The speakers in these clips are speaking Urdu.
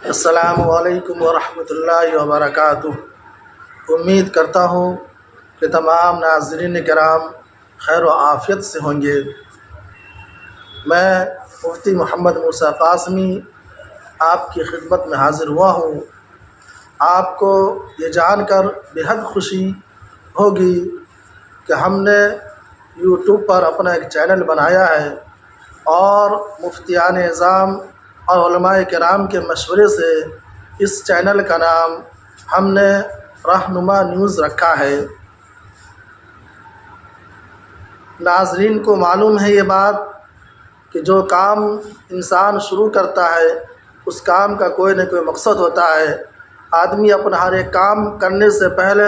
السلام علیکم ورحمۃ اللہ وبرکاتہ۔ امید کرتا ہوں کہ تمام ناظرین کرام خیر و عافیت سے ہوں گے۔ میں مفتی محمد موسیٰ قاسمی آپ کی خدمت میں حاضر ہوا ہوں۔ آپ کو یہ جان کر بے حد خوشی ہوگی کہ ہم نے یوٹیوب پر اپنا ایک چینل بنایا ہے اور مفتیان اعظام اور علماء کرام کے مشورے سے اس چینل کا نام ہم نے رہنما نیوز رکھا ہے۔ ناظرین کو معلوم ہے یہ بات کہ جو کام انسان شروع کرتا ہے اس کام کا کوئی نہ کوئی مقصد ہوتا ہے۔ آدمی اپنا ہر ایک کام کرنے سے پہلے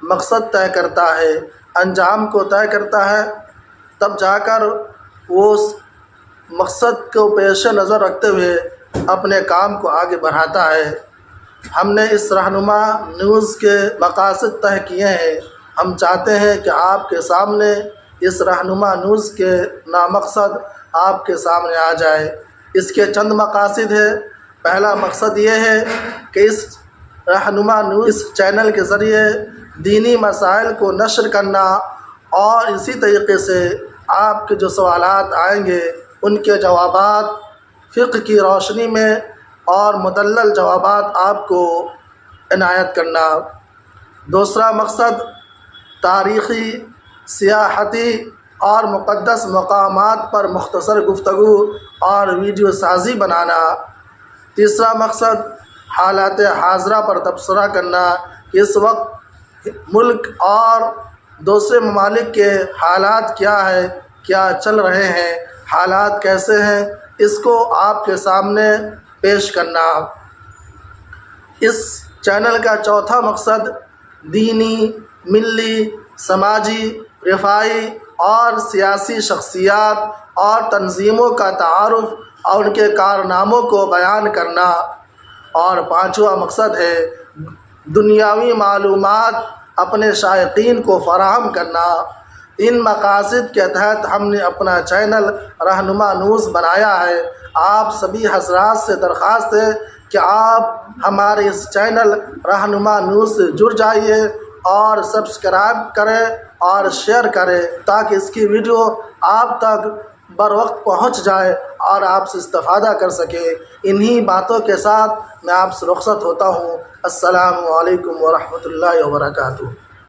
مقصد طے کرتا ہے، انجام کو طے کرتا ہے، تب جا کر وہ اس مقصد کو پیش نظر رکھتے ہوئے اپنے کام کو آگے بڑھاتا ہے۔ ہم نے اس رہنما نیوز کے مقاصد طے کیے ہیں۔ ہم چاہتے ہیں کہ آپ کے سامنے اس رہنما نیوز کے نامقصد آپ کے سامنے آ جائے۔ اس کے چند مقاصد ہیں۔ پہلا مقصد یہ ہے کہ اس رہنما نیوز اس چینل کے ذریعے دینی مسائل کو نشر کرنا اور اسی طریقے سے آپ کے جو سوالات آئیں گے ان کے جوابات فقہ کی روشنی میں اور مدلل جوابات آپ کو عنایت کرنا۔ دوسرا مقصد تاریخی، سیاحتی اور مقدس مقامات پر مختصر گفتگو اور ویڈیو سازی بنانا۔ تیسرا مقصد حالات حاضرہ پر تبصرہ کرنا کہ اس وقت ملک اور دوسرے ممالک کے حالات کیا ہے، کیا چل رہے ہیں، حالات کیسے ہیں، اس کو آپ کے سامنے پیش کرنا۔ اس چینل کا چوتھا مقصد دینی، ملی، سماجی، رفاعی اور سیاسی شخصیات اور تنظیموں کا تعارف اور ان کے کارناموں کو بیان کرنا۔ اور پانچواں مقصد ہے دنیاوی معلومات اپنے شائقین کو فراہم کرنا۔ ان مقاصد کے تحت ہم نے اپنا چینل رہنما نیوز بنایا ہے۔ آپ سبھی حضرات سے درخواست ہے کہ آپ ہمارے اس چینل رہنما نیوز سے جڑ جائیے اور سبسکرائب کریں اور شیئر کریں تاکہ اس کی ویڈیو آپ تک بر وقت پہنچ جائے اور آپ سے استفادہ کر سکیں۔ انہی باتوں کے ساتھ میں آپ سے رخصت ہوتا ہوں۔ السلام علیکم ورحمۃ اللہ وبرکاتہ۔